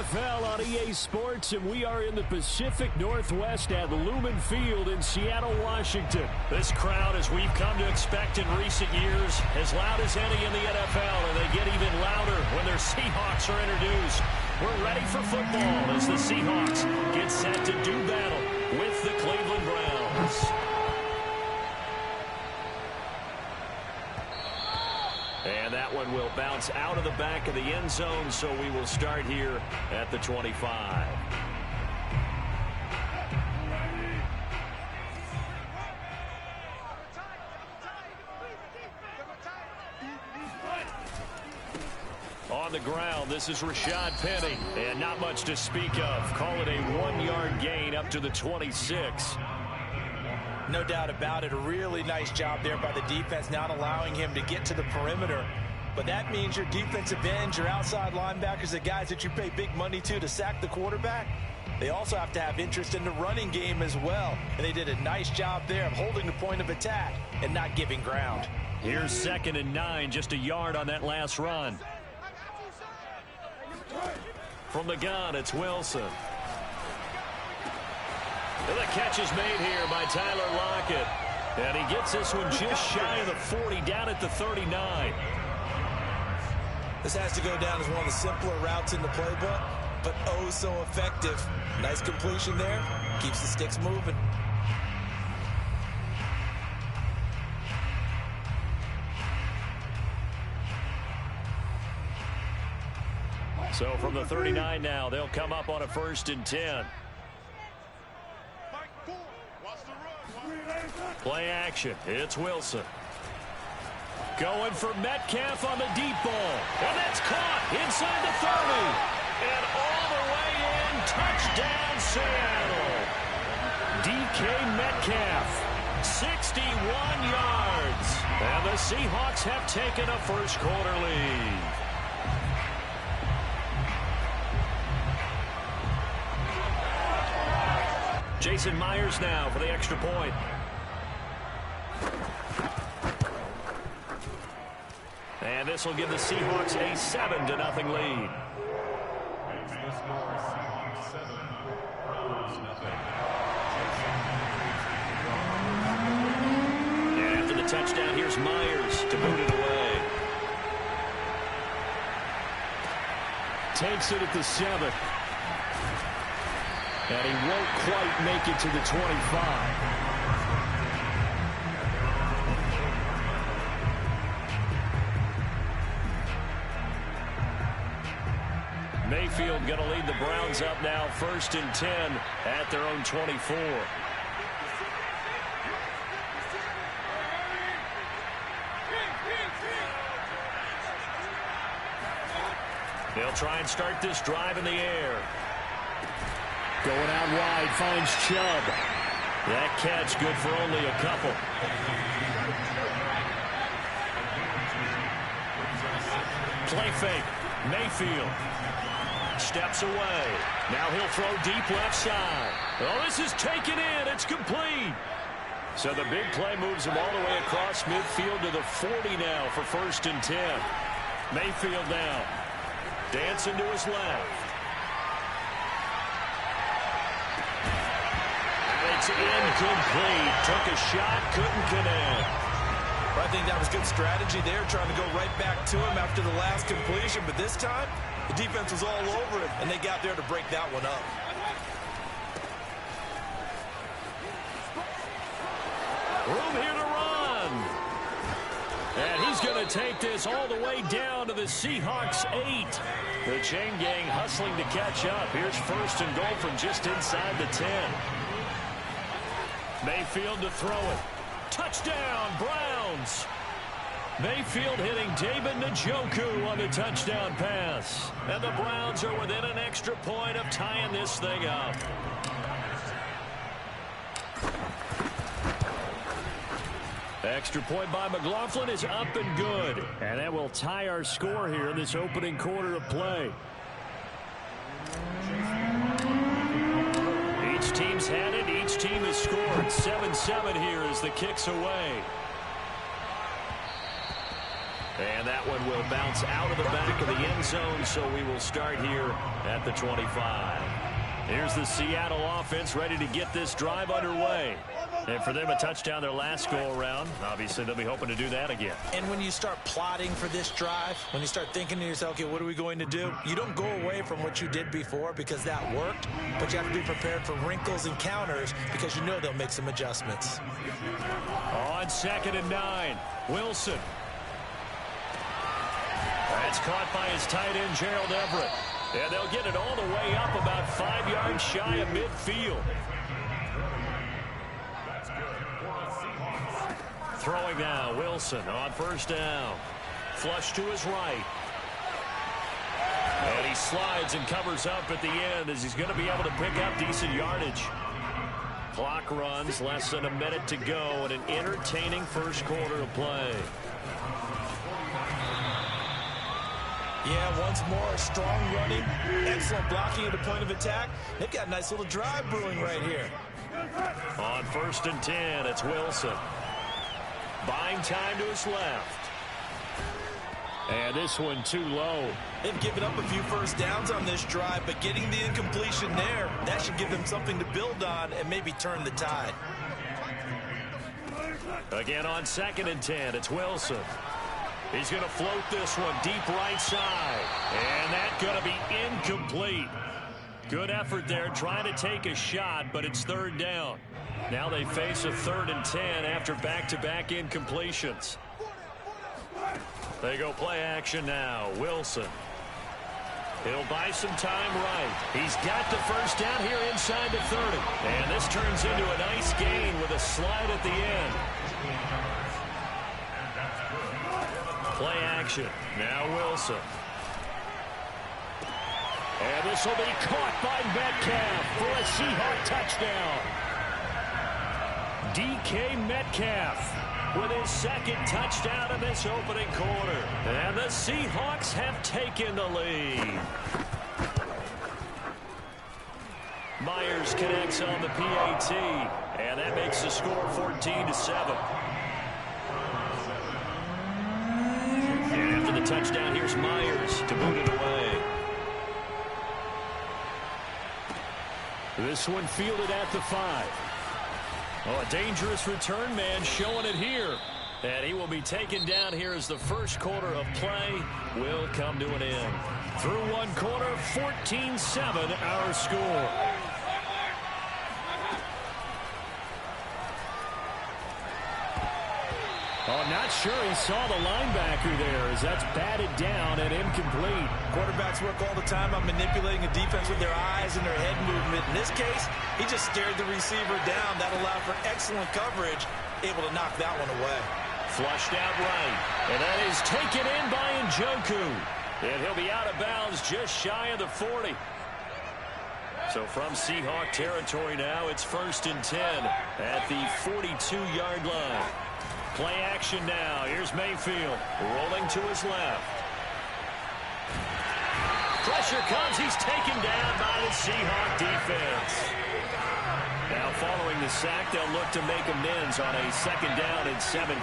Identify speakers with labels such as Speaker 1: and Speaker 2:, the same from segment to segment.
Speaker 1: NFL on EA Sports, and we are in the Pacific Northwest at Lumen Field in Seattle, Washington. This crowd, as we've come to expect in recent years, as loud as any in the NFL, and they get even louder when their Seahawks are introduced. We're ready for football as the Seahawks get set to do battle with the Cleveland Browns. And that one will bounce out of the back of the end zone, so we will start here at the 25. On the ground, this is Rashad Penny, and not much to speak of. Call it a 1-yard gain up to the 26.
Speaker 2: No doubt about it. A really nice job there by the defense, not allowing him to get to the perimeter. But that means your defensive ends, your outside linebackers, the guys that you pay big money to sack the quarterback, they also have to have interest in the running game as well. And they did a nice job there of holding the point of attack and not giving ground.
Speaker 1: Here's 2nd and 9, just a yard on that last run. From the gun, it's Wilson. And the catch is made here by Tyler Lockett. And he gets this one just shy of the 40, down at the 39.
Speaker 2: This has to go down as one of the simpler routes in the playbook, but oh so effective. Nice completion there. Keeps the sticks moving.
Speaker 1: So from the 39 now, they'll come up on a 1st and 10. Play action. It's Wilson. Going for Metcalf on the deep ball. And that's caught inside the 30. And all the way in. Touchdown, Seattle. DK Metcalf. 61 yards. And the Seahawks have taken a first-quarter lead. Jason Myers now for the extra point. And this will give the Seahawks a 7-0 lead. And after the touchdown, here's Myers to boot it away. Takes it at the 7. And he won't quite make it to the 25. Mayfield going to lead the Browns up now, 1st and 10 at their own 24. They'll try and start this drive in the air. Going out wide, finds Chubb. That catch good for only a couple. Play fake. Mayfield steps away. Now he'll throw deep left side. Oh, this is taken in. It's complete. So the big play moves him all the way across midfield to the 40 now for 1st and 10. Mayfield now. Dancing to his left. It's incomplete. Took a shot, couldn't connect.
Speaker 2: I think that was good strategy there, trying to go right back to him after the last completion. But this time, the defense was all over it, and they got there to break that one up.
Speaker 1: Room here to run. And he's going to take this all the way down to the Seahawks 8. The chain gang hustling to catch up. Here's 1st and goal from just inside the 10. Mayfield to throw it. Touchdown, Browns. Mayfield hitting David Njoku on the touchdown pass. And the Browns are within an extra point of tying this thing up. Extra point by McLaughlin is up and good. And that will tie our score here in this opening quarter of play. Each team's had it. Each team has scored. 7-7 here as the kick's away. And that one will bounce out of the back of the end zone, so we will start here at the 25. Here's the Seattle offense ready to get this drive underway. And for them, a touchdown their last go-around. Obviously, they'll be hoping to do that again.
Speaker 2: And when you start plotting for this drive, when you start thinking to yourself, okay, what are we going to do? You don't go away from what you did before because that worked, but you have to be prepared for wrinkles and counters because you know they'll make some adjustments.
Speaker 1: On 2nd and 9, Wilson. That's caught by his tight end, Gerald Everett. And they'll get it all the way up about 5 yards shy of midfield. Throwing now, Wilson on 1st down. Flush to his right. And he slides and covers up at the end as he's going to be able to pick up decent yardage. Clock runs, less than a minute to go, and an entertaining first quarter of play.
Speaker 2: Yeah, once more, strong running, excellent blocking at the point of attack. They've got a nice little drive brewing right here.
Speaker 1: On 1st and 10, it's Wilson. Buying time to his left. And this one too low.
Speaker 2: They've given up a few first downs on this drive, but getting the incompletion there, that should give them something to build on and maybe turn the tide.
Speaker 1: Again on 2nd and 10, it's Wilson. He's going to float this one deep right side. And that's going to be incomplete. Good effort there trying to take a shot, but it's 3rd down. Now they face a 3rd and 10 after back-to-back incompletions. They go play action now. Wilson. He'll buy some time right. He's got the 1st down here inside the 30. And this turns into a nice gain with a slide at the end. Play action. Now Wilson. And this will be caught by Metcalf for a Seahawk touchdown. DK Metcalf with his 2nd touchdown in this opening quarter. And the Seahawks have taken the lead. Myers connects on the PAT. And that makes the score 14-7. And after the touchdown, here's Myers to boot it away. This one fielded at the 5. Oh, a dangerous return man showing it here. And he will be taken down here as the first quarter of play will come to an end. Through one quarter, 14-7 our score. Oh, not sure he saw the linebacker there as that's batted down and incomplete.
Speaker 2: Quarterbacks work all the time on manipulating a defense with their eyes and their head movement. In this case, he just stared the receiver down. That allowed for excellent coverage, able to knock that one away.
Speaker 1: Flushed out right, and that is taken in by Njoku. And he'll be out of bounds just shy of the 40. So from Seahawk territory now, it's 1st and 10 at the 42-yard line. Play action now. Here's Mayfield rolling to his left. Pressure comes. He's taken down by the Seahawk defense. Now following the sack, they'll look to make amends on a 2nd down and 17.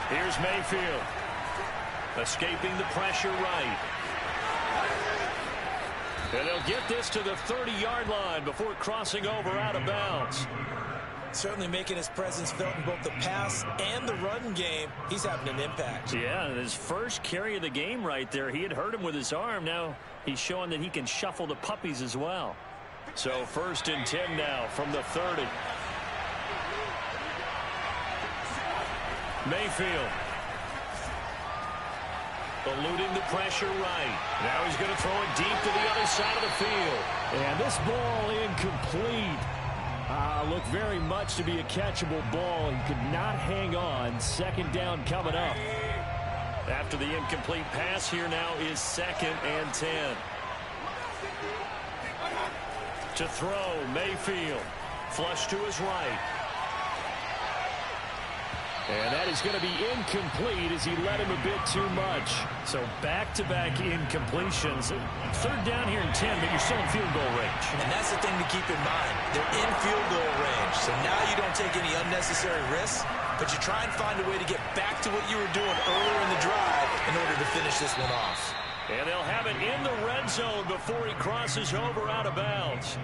Speaker 1: Here's Mayfield. Escaping the pressure right. And they'll get this to the 30-yard line before crossing over out of bounds.
Speaker 2: Certainly making his presence felt in both the pass and the run game. He's having an impact.
Speaker 1: Yeah, his first carry of the game right there. He had hurt him with his arm. Now he's showing that he can shuffle the puppies as well. So 1st and 10 now from the 30. Mayfield. Eluding the pressure right. Now he's going to throw it deep to the other side of the field. And this ball incomplete. Looked very much to be a catchable ball and could not hang on. 2nd down coming up. After the incomplete pass, here now is 2nd and 10. To throw, Mayfield. Flush to his right. And that is going to be incomplete as he led him a bit too much. So back-to-back incompletions. 3rd down here in 10, but you're still in field goal range.
Speaker 2: And that's the thing to keep in mind. They're in field goal range. So now you don't take any unnecessary risks. but you try and find a way to get back to what you were doing earlier in the drive in order to finish this one off.
Speaker 1: And they'll have it in the red zone before he crosses over out of bounds.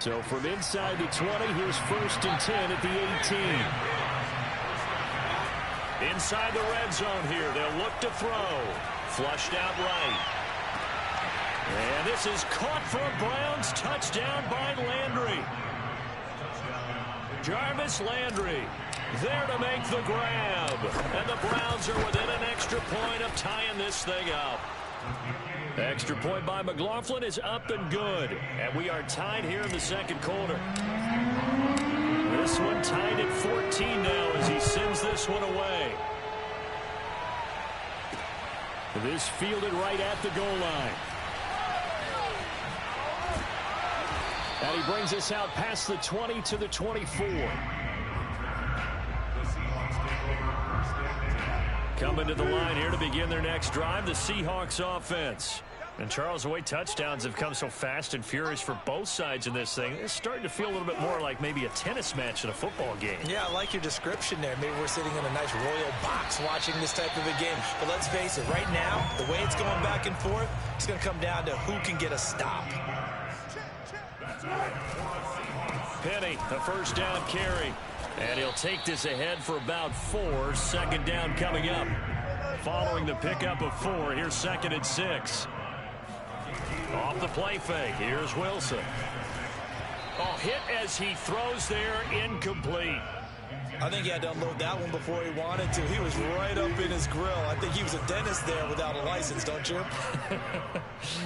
Speaker 1: So from inside the 20, here's 1st and 10 at the 18. Inside the red zone here, they'll look to throw. Flushed out right. And this is caught for a Browns touchdown by Landry. Jarvis Landry there to make the grab. And the Browns are within an extra point of tying this thing up. Extra point by McLaughlin is up and good. And we are tied here in the second quarter. This one tied at 14 now as he sends this one away. This fielded right at the goal line. And he brings us out past the 20 to the 24. Coming to the line here to begin their next drive, the Seahawks offense. And Charles, the way touchdowns have come so fast and furious for both sides in this thing, it's starting to feel a little bit more like maybe a tennis match in a football game. Yeah, I like your description there. Maybe we're sitting in a nice royal box watching this type of a game. But let's face it, right now, the way it's going back and forth, it's going to come down to who can get a stop. Penny, the first down carry. And he'll take this ahead for about 4. Second down coming up. Following the pickup of 4, here's 2nd and 6. Off the play fake, here's Wilson. Oh, hit as he throws there, incomplete. I think he had to unload that one before he wanted to. He was right up in his grill. I think he was a dentist there without a license, don't you?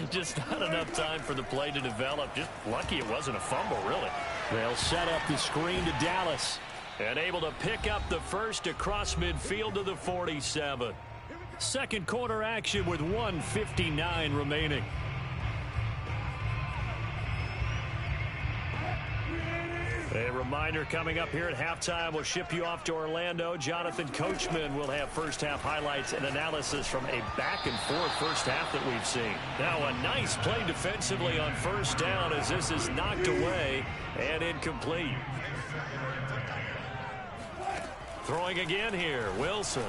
Speaker 1: Just not enough time for the play to develop. Just lucky it wasn't a fumble, really. They'll set up the screen to Dallas. And able to pick up the first across midfield to the 47. Second quarter action with 1:59 remaining. A reminder coming up here at halftime. We'll ship you off to Orlando. Jonathan Coachman will have first half highlights and analysis from a back and forth first half that we've seen. Now a nice play defensively on first down as this is knocked away and incomplete. Throwing again here, Wilson.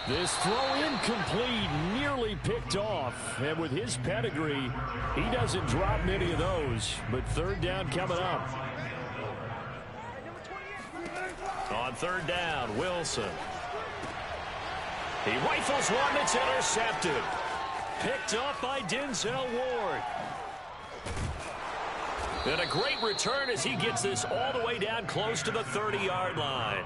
Speaker 1: This throw incomplete, nearly picked off. And with his pedigree, he doesn't drop many of those. But third down coming up. On third down, Wilson. He rifles one that's intercepted. Picked up by Denzel Ward. And a great return as he gets this all the way down close to the 30-yard line.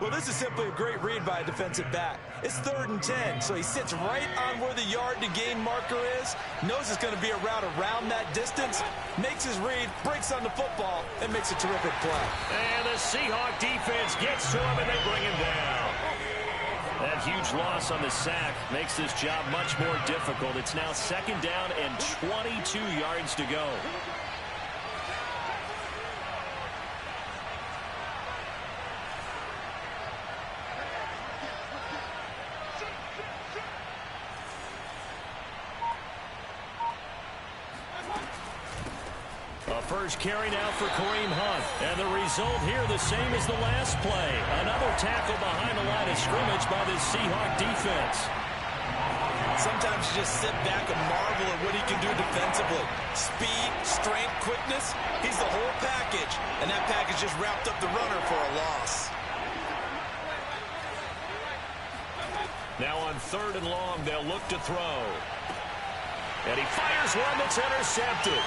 Speaker 1: Well, this is simply a great read by a defensive back. It's 3rd and 10, so he sits right on where the yard-to-gain marker is, knows it's going to be a route around that distance, makes his read, breaks on the football, and makes a terrific play. And the Seahawk defense gets to him, and they bring him down. That huge loss on the sack makes this job much more difficult. It's now 2nd down and 22 yards to go. First carry now for Kareem Hunt. And the result here the same as the last play. Another tackle behind the line of scrimmage by the Seahawk defense. Sometimes you just sit back and marvel at what he can do defensively. Speed, strength, quickness. He's the whole package. And that package just wrapped up the runner for a loss. Now on 3rd and long, they'll look to throw. And he fires one that's intercepted.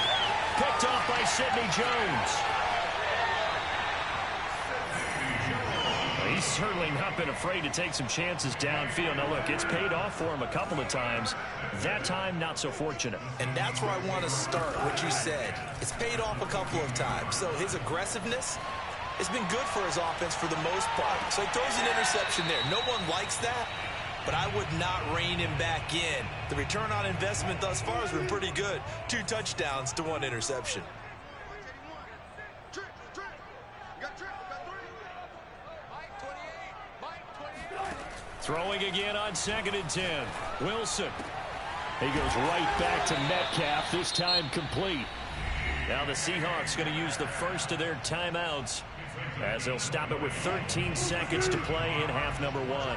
Speaker 1: Picked off by Sidney Jones. He's certainly not been afraid to take some chances downfield. Now, look, it's paid off for him a couple of times. That time, not so fortunate. And that's where I want to start, what you said. It's paid off a couple of times. So his aggressiveness has been good for his offense for the most part. So he throws an interception there. No one likes that. But I would not rein him back in. The return on investment thus far has been pretty good. 2 touchdowns to 1 interception. Throwing again on 2nd and 10. Wilson. He goes right back to Metcalf, this time complete. Now the Seahawks going to use the first of their timeouts as they'll stop it with 13 seconds to play in half number one.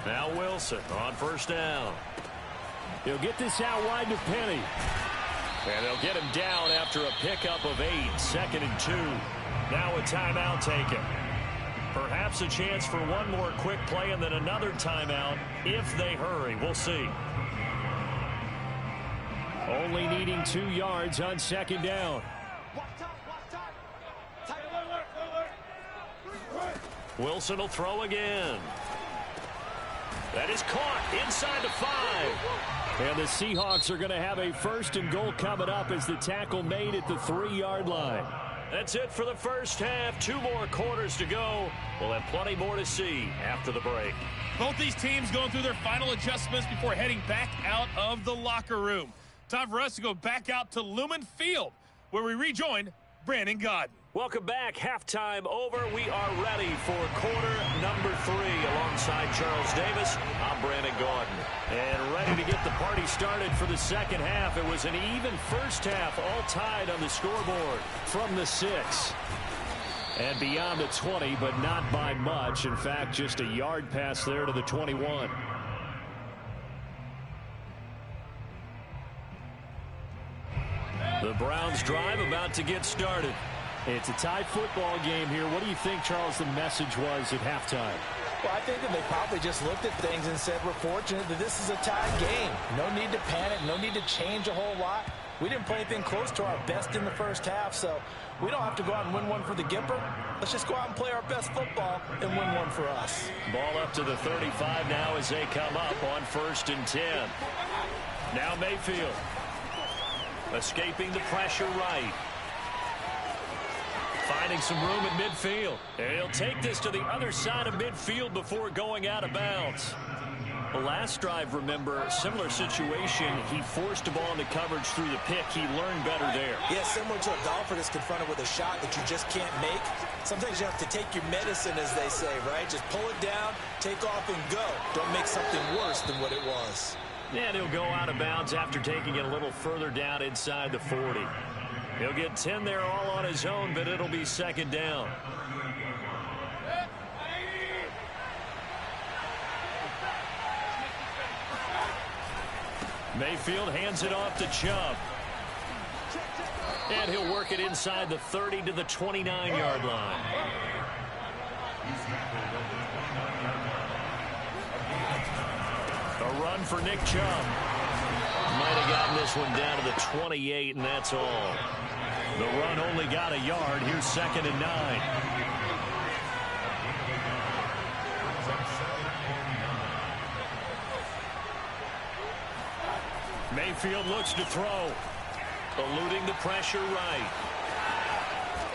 Speaker 1: Now Wilson on first down. He'll get this out wide to Penny. And they'll get him down after a pickup of 8, 2nd and 2. Now a timeout taken. Perhaps a chance for one more quick play and then another timeout if they hurry. We'll see. Only needing 2 yards on 2nd down. Wilson will throw again. That is caught inside the 5. And the Seahawks are going to have a 1st and goal coming up as the tackle made at the 3-yard line. That's it for the first half. 2 more quarters to go. We'll have plenty more to see after the break.
Speaker 3: Both these teams going through their final adjustments before heading back out of the locker room. Time for us to go back out to Lumen Field, where we rejoin Brandon Gaudin.
Speaker 1: Welcome back. Halftime over. We are ready for quarter number 3. Alongside Charles Davis, I'm Brandon Gaudin. And ready to get the party started for the second half. It was an even first half, all tied on the scoreboard from the 6. And beyond the 20, but not by much. In fact, just a yard pass there to the 21. The Browns drive about to get started. It's a tied football game here. What do you think, Charles, the message was at halftime?
Speaker 2: Well, I think that they probably just looked at things and said, we're fortunate that this is a tied game. No need to panic. No need to change a whole lot. We didn't play anything close to our best in the first half, so we don't have to go out and win one for the Gipper. Let's just go out and play our best football and win one for us.
Speaker 1: Ball up to the 35 now as they come up on 1st and 10. Now Mayfield escaping the pressure right. Finding some room at midfield. And he'll take this to the other side of midfield before going out of bounds. The last drive, remember, similar situation. He forced the ball into coverage through the pick. He learned better there.
Speaker 2: Yeah, similar to a golfer that's confronted with a shot that you just can't make. Sometimes you have to take your medicine, as they say, right? Just pull it down, take off, and go. Don't make something worse than what it was.
Speaker 1: And he'll go out of bounds after taking it a little further down inside the 40. He'll get 10 there all on his own, but it'll be 2nd down. Mayfield hands it off to Chubb. And he'll work it inside the 30 to the 29-yard line. A run for Nick Chubb. Might have gotten this one down to the 28, and that's all. The run only got a yard. Here's 2nd and 9. Mayfield looks to throw. Eluding the pressure right.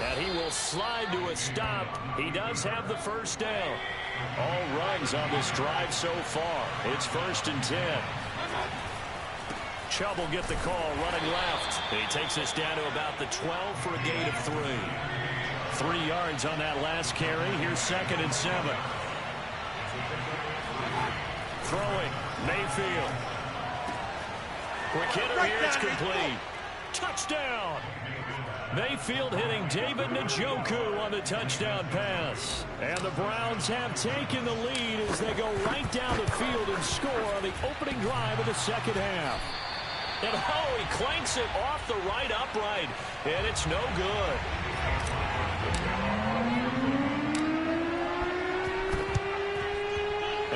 Speaker 1: And he will slide to a stop. He does have the 1st down. All runs on this drive so far. It's 1st and 10. Chubb will get the call running left. He takes us down to about the 12 for a gain of 3. 3 yards on that last carry. Here's 2nd and 7. Throwing. Mayfield. Quick hitter here. It's complete. Touchdown. Mayfield hitting David Njoku on the touchdown pass. And the Browns have taken the lead as they go right down the field and score on the opening drive of the second half. And oh, he clanks it off the right upright, and it's no good.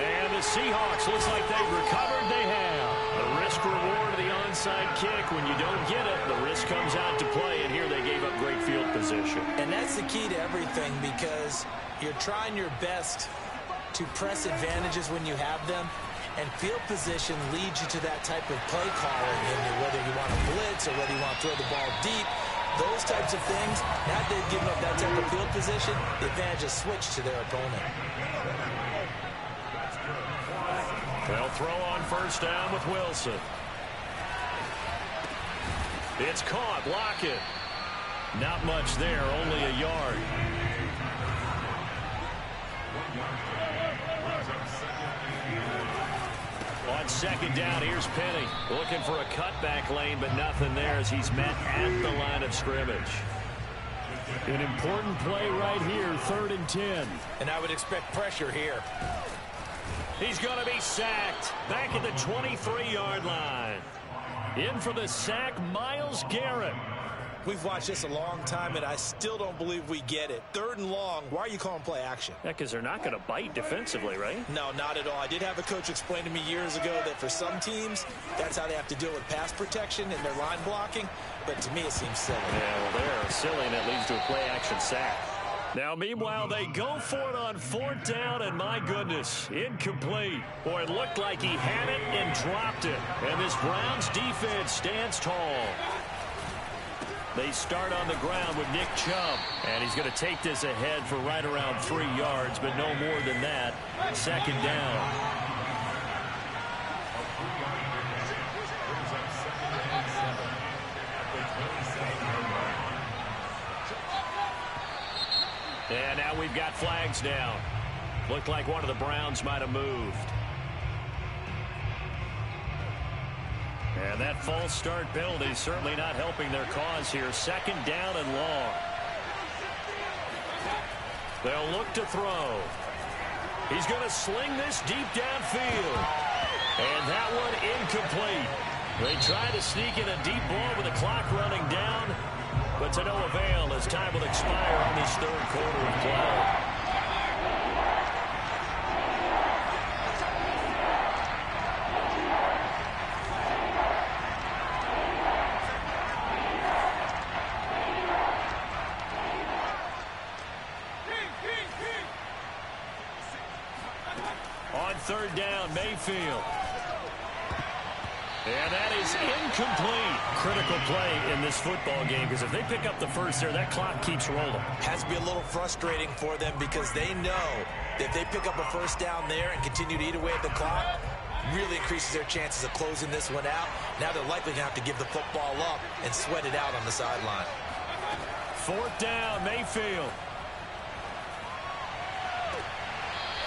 Speaker 1: And the Seahawks, looks like they've recovered. They have. The risk reward of the onside kick. When you don't get it, the risk comes out to play, and here they gave up great field position.
Speaker 2: And that's the key to everything, because you're trying your best to press advantages when you have them. And field position leads you to that type of play calling, and whether you want to blitz or whether you want to throw the ball deep, those types of things. Now that they've given up that type of field position, the advantage is switched to their opponent.
Speaker 1: They'll throw on 1st down with Wilson. It's caught. Lockett. Not much there, only a yard. On On second down, here's Penny. Looking for a cutback lane, but nothing there as he's met at the line of scrimmage. An important play right here, 3rd and 10.
Speaker 2: And I would expect pressure here.
Speaker 1: He's going to be sacked. Back at the 23-yard line. In for the sack, Myles Garrett.
Speaker 2: We've watched this a long time, and I still don't believe we get it. 3rd and long, why are you calling play action?
Speaker 1: Yeah, because they're not going to bite defensively, right?
Speaker 2: No, not at all. I did have a coach explain to me years ago that for some teams, that's how they have to deal with pass protection and their line blocking. But to me, it seems silly.
Speaker 1: Yeah, well, they're silly, and it leads to a play action sack. Now, meanwhile, they go for it on 4th down, and my goodness, incomplete. Boy, it looked like he had it and dropped it. And this Browns defense stands tall. They start on the ground with Nick Chubb. And he's going to take this ahead for right around 3 yards, but no more than that. 2nd down. And now we've got flags down. Looked like one of the Browns might have moved. And that false start penalty certainly not helping their cause here. 2nd down and long. They'll look to throw. He's going to sling this deep downfield. And that one incomplete. They try to sneak in a deep ball with the clock running down, but to no avail as time will expire on this 3rd quarter of play. On 3rd down, Mayfield. And that is incomplete. Critical play in this football game, because if they pick up the first there, that clock keeps rolling.
Speaker 2: Has to be a little frustrating for them because they know that if they pick up a 1st down there and continue to eat away at the clock, really increases their chances of closing this one out. Now they're likely going to have to give the football up and sweat it out on the sideline.
Speaker 1: 4th down, Mayfield.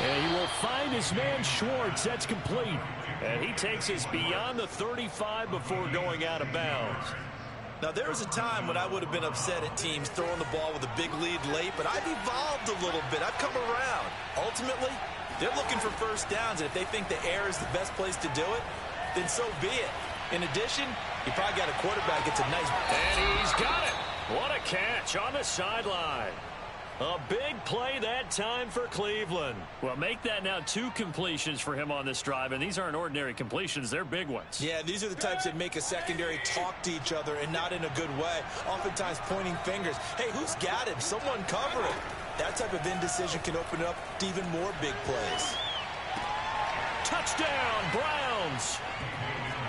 Speaker 1: And he will find his man Schwartz. That's complete. And he takes us beyond the 35 before going out of bounds.
Speaker 2: Now, there was a time when I would have been upset at teams throwing the ball with a big lead late, but I've evolved a little bit. I've come around. Ultimately, they're looking for 1st downs, and if they think the air is the best place to do it, then so be it. In addition, you probably got a quarterback that's a nice...
Speaker 1: And he's got it. What a catch on the sideline. A big play that time for Cleveland. Well, make that now 2 completions for him on this drive, and these aren't ordinary completions. They're big ones.
Speaker 2: Yeah, these are the types that make a secondary talk to each other and not in a good way. Oftentimes pointing fingers. Hey, who's got him? Someone cover it. That type of indecision can open up to even more big plays.
Speaker 1: Touchdown, Browns.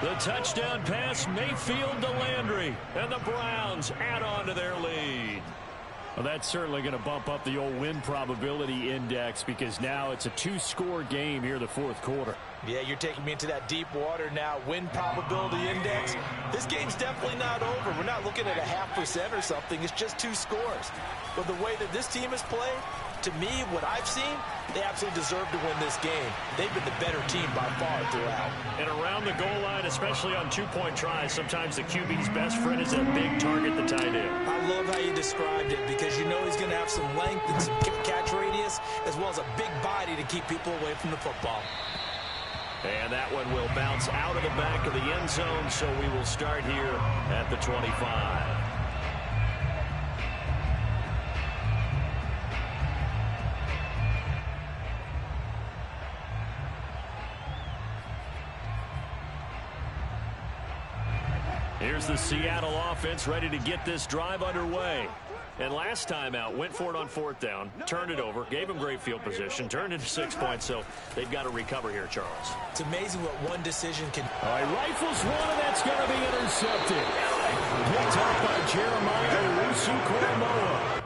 Speaker 1: The touchdown pass, Mayfield to Landry. And the Browns add on to their lead. Well, that's certainly going to bump up the old win probability index because now it's a 2-score game here in the 4th quarter.
Speaker 2: Yeah, you're taking me into that deep water now. Win probability index. This game's definitely not over. We're not looking at a 0.5% or something. It's just 2 scores. But the way that this team has played, to me, what I've seen, they absolutely deserve to win this game. They've been the better team by far throughout.
Speaker 1: And around the goal line, especially on 2-point tries, sometimes the QB's best friend is that big target, the tight end.
Speaker 2: I love how you described it because you know he's going to have some length and some catch radius as well as a big body to keep people away from the football.
Speaker 1: And that one will bounce out of the back of the end zone, so we will start here at the 25. Here's the Seattle offense ready to get this drive underway. And last time out, went for it on 4th down, turned it over, gave him great field position, turned into 6 points, so they've got to recover here, Charles.
Speaker 2: It's amazing what one decision can...
Speaker 1: All right, rifles one, and that's going to be intercepted. Picked up by Jeremiah Owusu-Koramoah.